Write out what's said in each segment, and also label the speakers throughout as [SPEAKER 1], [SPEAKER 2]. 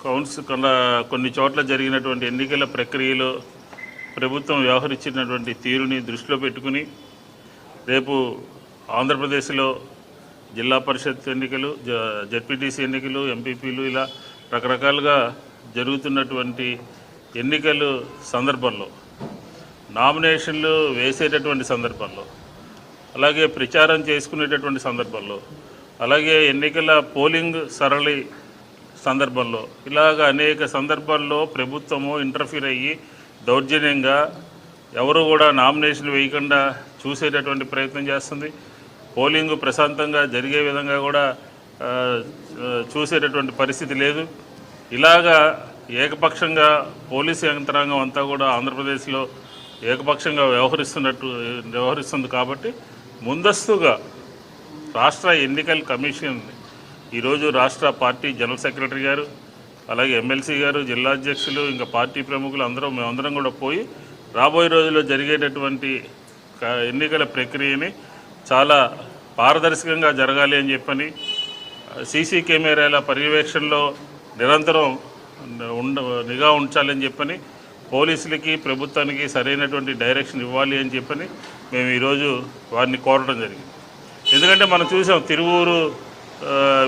[SPEAKER 1] కొన్ని చోట్ల జరిగినటువంటి ఎన్నికల ప్రక్రియలో ప్రభుత్వం వ్యవహరించినటువంటి తీరుని దృష్టిలో పెట్టుకుని రేపు ఆంధ్రప్రదేశ్లో జిల్లా పరిషత్ ఎన్నికలు, జడ్పీటీసీ ఎన్నికలు, ఎంపీపీలు ఇలా రకరకాలుగా జరుగుతున్నటువంటి ఎన్నికలు సందర్భంలో, నామినేషన్లు వేసేటటువంటి సందర్భంలో, అలాగే ప్రచారం చేసుకునేటటువంటి సందర్భంలో, అలాగే ఎన్నికల పోలింగ్ సరళి సందర్భంలో ఇలాగ అనేక సందర్భాల్లో ప్రభుత్వము ఇంటర్ఫీర్ అయ్యి దౌర్జన్యంగా ఎవరు కూడా నామినేషన్ వేయకుండా చూసేటటువంటి ప్రయత్నం చేస్తుంది. పోలింగ్ ప్రశాంతంగా జరిగే విధంగా కూడా చూసేటటువంటి పరిస్థితి లేదు. ఇలాగా ఏకపక్షంగా పోలీసు యంత్రాంగం అంతా కూడా ఆంధ్రప్రదేశ్లో ఏకపక్షంగా వ్యవహరిస్తుంది. కాబట్టి ముందస్తుగా రాష్ట్ర ఎన్నికల కమిషన్ ఈరోజు రాష్ట్ర పార్టీ జనరల్ సెక్రటరీ గారు, అలాగే ఎమ్మెల్సీ గారు, జిల్లా అధ్యక్షులు, ఇంకా పార్టీ ప్రముఖులు మేమందరం కూడా పోయి రాబోయే రోజుల్లో జరిగేటటువంటి ఎన్నికల ప్రక్రియని చాలా పారదర్శకంగా జరగాలి అని చెప్పని, సీసీ కెమెరాల పర్యవేక్షణలో నిరంతరం నిఘా ఉంచాలని చెప్పని, పోలీసులకి ప్రభుత్వానికి సరైనటువంటి డైరెక్షన్ ఇవ్వాలి అని చెప్పని మేము ఈరోజు వారిని కోరడం జరిగింది. ఎందుకంటే మనం చూసాం తిరువూరు,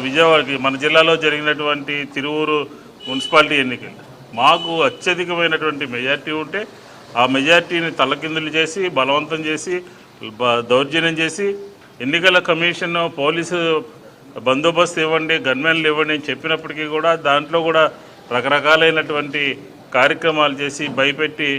[SPEAKER 1] విజయవాడకి మన జిల్లాలో జరిగినటువంటి తిరువూరు మున్సిపాలిటీ ఎన్నికలు మాకు అత్యధికమైనటువంటి మెజార్టీ ఉంటే ఆ మెజార్టీని తలకిందులు చేసి, బలవంతం చేసి, దౌర్జన్యం చేసి ఎన్నికల కమిషన్ పోలీసు బందోబస్తు ఇవ్వండి, గన్మెన్లు ఇవ్వండి అని చెప్పినప్పటికీ కూడా దాంట్లో కూడా రకరకాలైనటువంటి కార్యక్రమాలు చేసి భయపెట్టి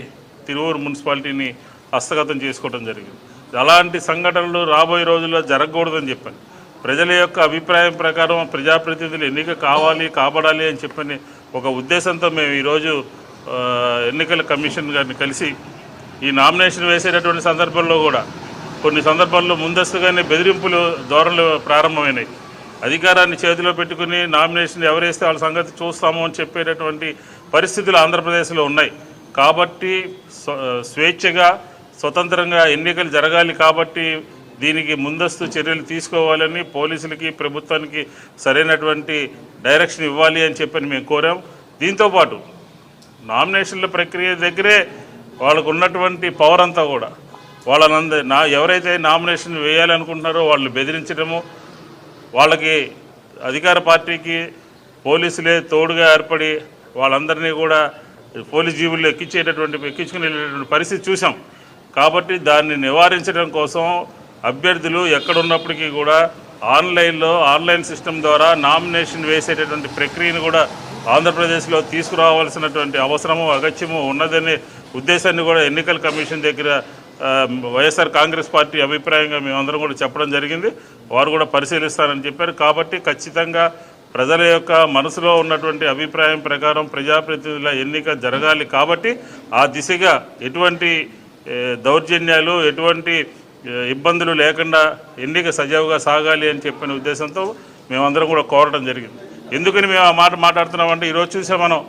[SPEAKER 1] తిరువూరు మున్సిపాలిటీని హస్తగతం చేసుకోవడం జరిగింది. అలాంటి సంఘటనలు రాబోయే రోజుల్లో జరగకూడదని చెప్పాను. ప్రజల యొక్క అభిప్రాయం ప్రకారం ప్రజాప్రతినిధులు ఎన్నిక కాబడాలి అని చెప్పని ఒక ఉద్దేశంతో మేము ఈరోజు ఎన్నికల కమిషన్ గారిని కలిసి ఈ నామినేషన్ వేసేటటువంటి సందర్భంలో కూడా కొన్ని సందర్భాల్లో ముందస్తుగానే బెదిరింపులు ధోరణులు ప్రారంభమైనాయి. అధికారాన్ని చేతిలో పెట్టుకుని నామినేషన్ ఎవరేస్తే వాళ్ళ సంగతి చూస్తాము అని చెప్పేటటువంటి పరిస్థితులు ఆంధ్రప్రదేశ్లో ఉన్నాయి. కాబట్టి స్వేచ్ఛగా స్వతంత్రంగా ఎన్నికలు జరగాలి. కాబట్టి దీనికి ముందస్తు చర్యలు తీసుకోవాలని పోలీసులకి, ప్రభుత్వానికి సరైనటువంటి డైరెక్షన్ ఇవ్వాలి అని చెప్పని మేము కోరాం. దీంతోపాటు నామినేషన్ల ప్రక్రియ దగ్గరే వాళ్ళకు ఉన్నటువంటి పవర్ అంతా కూడా ఎవరైతే నామినేషన్ వేయాలనుకుంటున్నారో వాళ్ళు బెదిరించడము, వాళ్ళకి అధికార పార్టీకి పోలీసులే తోడుగా ఏర్పడి వాళ్ళందరినీ కూడా పోలీస్ జీవుల్లో ఎక్కించుకునేటటువంటి పరిస్థితి చూసాం. కాబట్టి దాన్ని నివారించడం కోసం అభ్యర్థులు ఎక్కడున్నప్పటికీ కూడా ఆన్లైన్ సిస్టమ్ ద్వారా నామినేషన్ వేసేటటువంటి ప్రక్రియను కూడా ఆంధ్రప్రదేశ్లో తీసుకురావాల్సినటువంటి అవసరము, అగత్యము ఉన్నదనే ఉద్దేశాన్ని కూడా ఎన్నికల కమిషన్ దగ్గర వైఎస్ఆర్ కాంగ్రెస్ పార్టీ అభిప్రాయంగా మేమందరం కూడా చెప్పడం జరిగింది. వారు కూడా పరిశీలిస్తారని చెప్పారు. కాబట్టి ఖచ్చితంగా ప్రజల యొక్క మనసులో ఉన్నటువంటి అభిప్రాయం ప్రకారం ప్రజాప్రతినిధుల ఎన్నిక జరగాలి. కాబట్టి ఆ దిశగా ఎటువంటి దౌర్జన్యాలు, ఎటువంటి ఇబ్బందులు లేకుండా ఎన్నిక సజావుగా సాగాలి అని చెప్పిన ఉద్దేశంతో మేమందరం కూడా కోరడం జరిగింది. ఎందుకని మేము ఆ మాట మాట్లాడుతున్నామంటే ఈరోజు చూసే మనం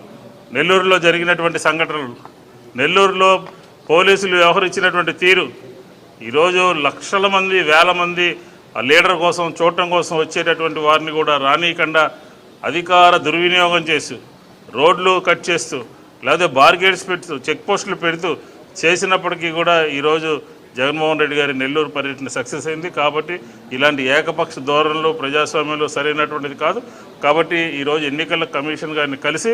[SPEAKER 1] నెల్లూరులో జరిగినటువంటి సంఘటనలు, నెల్లూరులో పోలీసులు వ్యవహరించినటువంటి తీరు, ఈరోజు లక్షల మంది, వేల మంది ఆ లీడర్ కోసం చూడటం కోసం వచ్చేటటువంటి వారిని కూడా రానీయకుండా అధికార దుర్వినియోగం చేస్తూ, రోడ్లు కట్ చేస్తూ, లేదా బార్గేట్స్ పెడుతూ, చెక్ పోస్టులు పెడుతూ చేసినప్పటికీ కూడా ఈరోజు జగన్మోహన్ రెడ్డి గారి నెల్లూరు పర్యటన సక్సెస్ అయింది. కాబట్టి ఇలాంటి ఏకపక్ష ధోరణులు ప్రజాస్వామ్యంలో సరైనటువంటిది కాదు. కాబట్టి ఈరోజు ఎన్నికల కమిషన్ గారిని కలిసి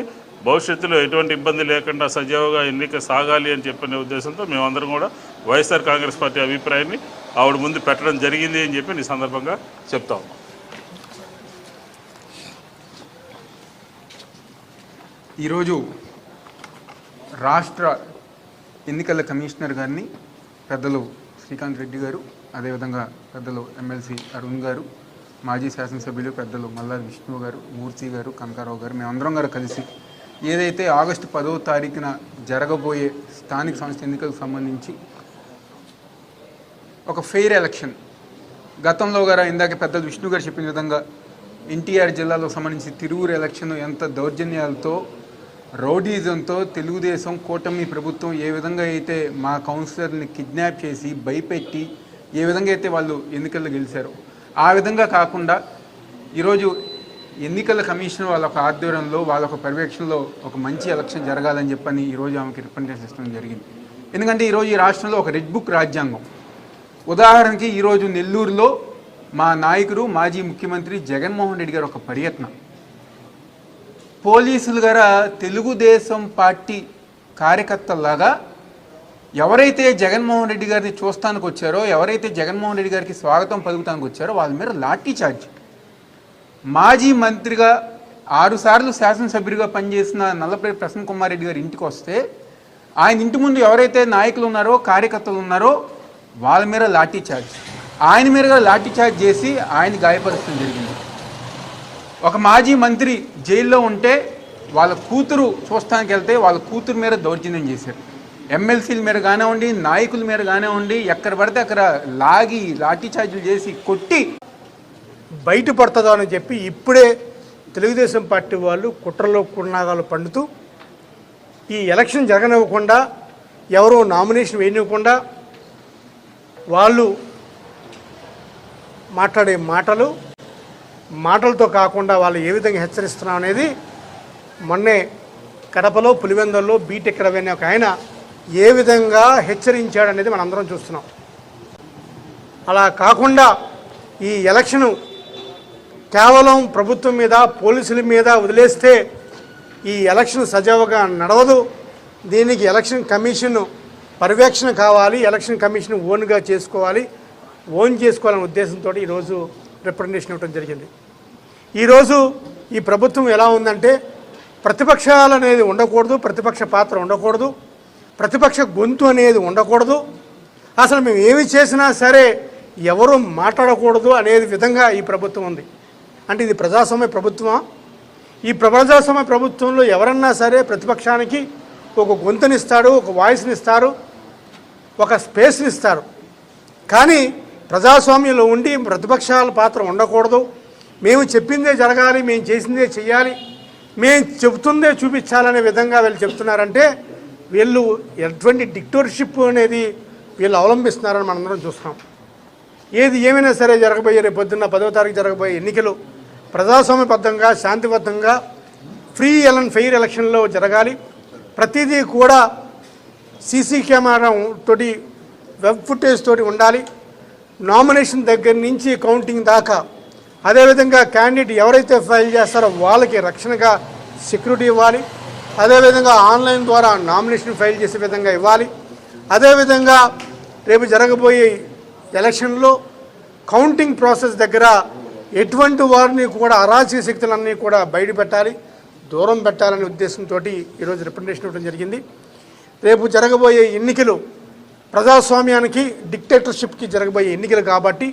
[SPEAKER 1] భవిష్యత్తులో ఎటువంటి ఇబ్బంది లేకుండా సజావుగా ఎన్నిక సాగాలి అని చెప్పిన ఉద్దేశంతో మేమందరం కూడా వైఎస్ఆర్ కాంగ్రెస్ పార్టీ అభిప్రాయాన్ని ఆవిడ ముందు పెట్టడం జరిగింది అని చెప్పి ఈ సందర్భంగా చెప్తా ఉన్నాం.
[SPEAKER 2] ఈరోజు రాష్ట్ర ఎన్నికల కమిషనర్ గారిని పెద్దలు శ్రీకాంత్ రెడ్డి గారు, అదేవిధంగా పెద్దలు ఎమ్మెల్సీ అరుణ్ గారు, మాజీ శాసనసభ్యులు పెద్దలు మల్లాది విష్ణు గారు, మూర్తి గారు, కనకారావు గారు, మేమందరం గారు కలిసి ఏదైతే ఆగస్టు 10వ తారీఖున జరగబోయే స్థానిక సంస్థ ఎన్నికలకు సంబంధించి ఒక ఫెయిర్ ఎలక్షన్, గతంలో గారు ఇందాక పెద్దలు విష్ణు గారు చెప్పిన విధంగా ఎన్టీఆర్ జిల్లాలో సంబంధించి తిరువూరు ఎలక్షన్ ఎంత దౌర్జన్యాలతో, రౌడీజంతో తెలుగుదేశం కూటమి ప్రభుత్వం ఏ విధంగా అయితే మా కౌన్సిలర్ని కిడ్నాప్ చేసి భయపెట్టి ఏ విధంగా అయితే వాళ్ళు ఎన్నికల్లో గెలిచారో ఆ విధంగా కాకుండా ఈరోజు ఎన్నికల కమిషన్ వాళ్ళ ఒక ఆధ్వర్యంలో వాళ్ళ ఒక పర్యవేక్షణలో ఒక మంచి ఎలక్షన్ జరగాలని చెప్పని ఈరోజు ఆమెకి రిప్రజెంటేషన్ ఇష్టం జరిగింది. ఎందుకంటే ఈరోజు ఈ రాష్ట్రంలో ఒక రెడ్ బుక్ రాజ్యాంగం. ఉదాహరణకి ఈరోజు నెల్లూరులో మా నాయకుడు మాజీ ముఖ్యమంత్రి జగన్మోహన్ రెడ్డి గారు ఒక పర్యటన, పోలీసులు గారు తెలుగుదేశం పార్టీ కార్యకర్తల్లాగా ఎవరైతే జగన్మోహన్ రెడ్డి గారిని చూస్తానికి వచ్చారో, ఎవరైతే జగన్మోహన్ రెడ్డి గారికి స్వాగతం పలుకుతానికి వచ్చారో వాళ్ళ మీద లాఠీ చార్జ్. మాజీ మంత్రిగా 6 సార్లు శాసనసభ్యుడిగా పనిచేసిన నల్లపల్లి ప్రసన్న కుమార్ రెడ్డి గారి ఇంటికి వస్తే ఆయన ఇంటి ముందు ఎవరైతే నాయకులు ఉన్నారో, కార్యకర్తలు ఉన్నారో వాళ్ళ మీద లాఠీ చార్జ్, ఆయన మీద లాఠీ చార్జ్ చేసి ఆయన గాయపరచడం జరిగింది. ఒక మాజీ మంత్రి జైల్లో ఉంటే వాళ్ళ కూతురు చూస్తానికి వెళ్తే వాళ్ళ కూతురు మీద దౌర్జన్యం చేశారు. ఎమ్మెల్సీల మీద కానివ్వండి, నాయకుల మీద కానివ్వండి, ఎక్కడ పడితే అక్కడ లాగి లాఠీ చార్జీలు చేసి కొట్టి
[SPEAKER 3] బయటపడుతుందో అని చెప్పి ఇప్పుడే తెలుగుదేశం పార్టీ వాళ్ళు కుట్రలో కున్నాగాలు పండుతూ ఈ ఎలక్షన్ జరగనివ్వకుండా, ఎవరో నామినేషన్ వేయనివ్వకుండా వాళ్ళు మాట్లాడే మాటలతో కాకుండా వాళ్ళు ఏ విధంగా హెచ్చరిస్తున్నాం అనేది మొన్నే కడపలో పులివెందుల్లో బీటెక్ రవి అనే ఒక ఆయన ఏ విధంగా హెచ్చరించాడనేది మనం అందరం చూస్తున్నాం. అలా కాకుండా ఈ ఎలక్షను కేవలం ప్రభుత్వం మీద, పోలీసుల మీద వదిలేస్తే ఈ ఎలక్షన్ సజావుగా నడవదు. దీనికి ఎలక్షన్ కమిషన్ పర్యవేక్షణ కావాలి, ఎలక్షన్ కమిషన్ ఓన్గా చేసుకోవాలనే ఉద్దేశంతో ఈరోజు రిప్రజెంటేషన్ ఇవ్వడం జరిగింది. ఈరోజు ఈ ప్రభుత్వం ఎలా ఉందంటే ప్రతిపక్షాలు అనేది ఉండకూడదు, ప్రతిపక్ష పాత్ర ఉండకూడదు, ప్రతిపక్ష గొంతు అనేది ఉండకూడదు, అసలు మేము ఏమి చేసినా సరే ఎవరు మాట్లాడకూడదు అనేది విధంగా ఈ ప్రభుత్వం ఉంది. అంటే ఇది ప్రజాస్వామ్య ప్రభుత్వమా? ఈ ప్రజాస్వామ్య ప్రభుత్వంలో ఎవరన్నా సరే ప్రతిపక్షానికి ఒక గొంతునిస్తాడు, ఒక వాయిస్ని ఇస్తారు, ఒక స్పేస్ని ఇస్తారు. కానీ ప్రజాస్వామ్యంలో ఉండి ప్రతిపక్షాల పాత్ర ఉండకూడదు, మేము చెప్పిందే జరగాలి, మేము చేసిందే చెయ్యాలి, మేము చెబుతుందే చూపించాలనే విధంగా వీళ్ళు చెప్తున్నారంటే వీళ్ళు ఎటువంటి డిక్టేటర్షిప్ అనేది వీళ్ళు అవలంబిస్తున్నారని మనందరం చూస్తున్నాం. ఏది ఏమైనా సరే జరగబోయే రేపు పొద్దున్న 10వ తారీఖు జరగబోయే ఎన్నికలు ప్రజాస్వామ్యబద్ధంగా, శాంతిబద్ధంగా, ఫ్రీ అండ్ ఫెయిర్ ఎలక్షన్లో జరగాలి. ప్రతిదీ కూడా సీసీ కెమెరా తోటి, వెబ్ ఫుటేజ్ తోటి ఉండాలి. నామినేషన్ దగ్గర నుంచి కౌంటింగ్ దాకా, అదేవిధంగా క్యాండిడేట్ ఎవరైతే ఫైల్ చేస్తారో వాళ్ళకి రక్షణగా సెక్యూరిటీ ఇవ్వాలి. అదేవిధంగా ఆన్లైన్ ద్వారా నామినేషన్ ఫైల్ చేసే విధంగా ఇవ్వాలి. అదేవిధంగా రేపు జరగబోయే ఎలక్షన్లో కౌంటింగ్ ప్రాసెస్ దగ్గర ఎటువంటి వారిని కూడా అరాచక శక్తులన్నీ కూడా బయటపెట్టాలి, దూరం పెట్టాలనే ఉద్దేశంతో ఈరోజు రిప్రజెంటేషన్ ఇవ్వడం జరిగింది. రేపు జరగబోయే ఎన్నికలు ప్రజాస్వామ్యానికి, డిక్టేటర్షిప్కి జరగబోయే ఎన్నికలు కాబట్టి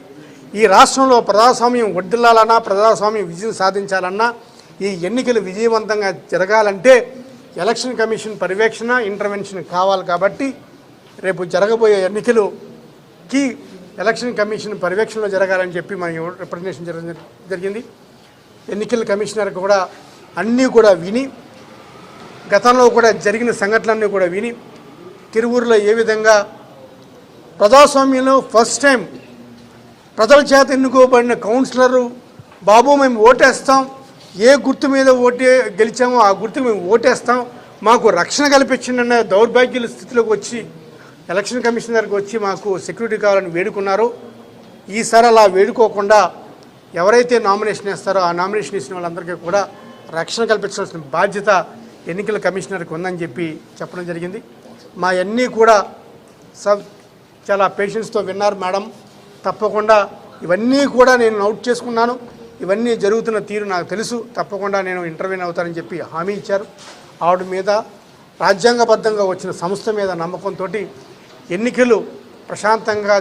[SPEAKER 3] ఈ రాష్ట్రంలో ప్రజాస్వామ్యం వర్ధిల్లాలన్నా, ప్రజాస్వామ్యం విజయం సాధించాలన్నా, ఈ ఎన్నికలు విజయవంతంగా జరగాలంటే ఎలక్షన్ కమిషన్ పర్యవేక్షణ, ఇంటర్వెన్షన్ కావాలి. కాబట్టి రేపు జరగబోయే ఎన్నికలుకి ఎలక్షన్ కమిషన్ పర్యవేక్షణలో జరగాలని చెప్పి మనం రిప్రజెంటేషన్ జరిగింది. ఎన్నికల కమిషనర్ కూడా అన్నీ కూడా విని, గతంలో కూడా జరిగిన సంఘటనలన్నీ కూడా విని, తిరువూరులో ఏ విధంగా ప్రజాస్వామ్యంలో ఫస్ట్ టైం ప్రజల చేత ఎన్నుకోబడిన కౌన్సిలరు బాబు మేము ఓటేస్తాం, ఏ గుర్తు మీద గెలిచామో ఆ గుర్తుకు మేము ఓటేస్తాం, మాకు రక్షణ కల్పించిన దౌర్భాగ్యుల స్థితిలోకి వచ్చి ఎలక్షన్ కమిషన్ దగ్గరికి వచ్చి మాకు సెక్యూరిటీ కావాలని వేడుకున్నారు. ఈసారి అలా వేడుకోకుండా ఎవరైతే నామినేషన్ వేస్తారో ఆ నామినేషన్ ఇచ్చిన వాళ్ళందరికీ కూడా రక్షణ కల్పించాల్సిన బాధ్యత ఎన్నికల కమిషనర్కి ఉందని చెప్పి చెప్పడం జరిగింది. మా అన్నీ కూడా చాలా పేషెన్స్తో విన్నారు మేడం. తప్పకుండా ఇవన్నీ కూడా నేను నోట్ చేసుకున్నాను, ఇవన్నీ జరుగుతున్న తీరు నాకు తెలుసు, తప్పకుండా నేను ఇంటర్వ్యూని అవుతానని చెప్పి హామీ ఇచ్చారు. ఆవిడ మీద రాజ్యాంగబద్ధంగా వచ్చిన సంస్థ మీద నమ్మకంతో ఎన్నికలు ప్రశాంతంగా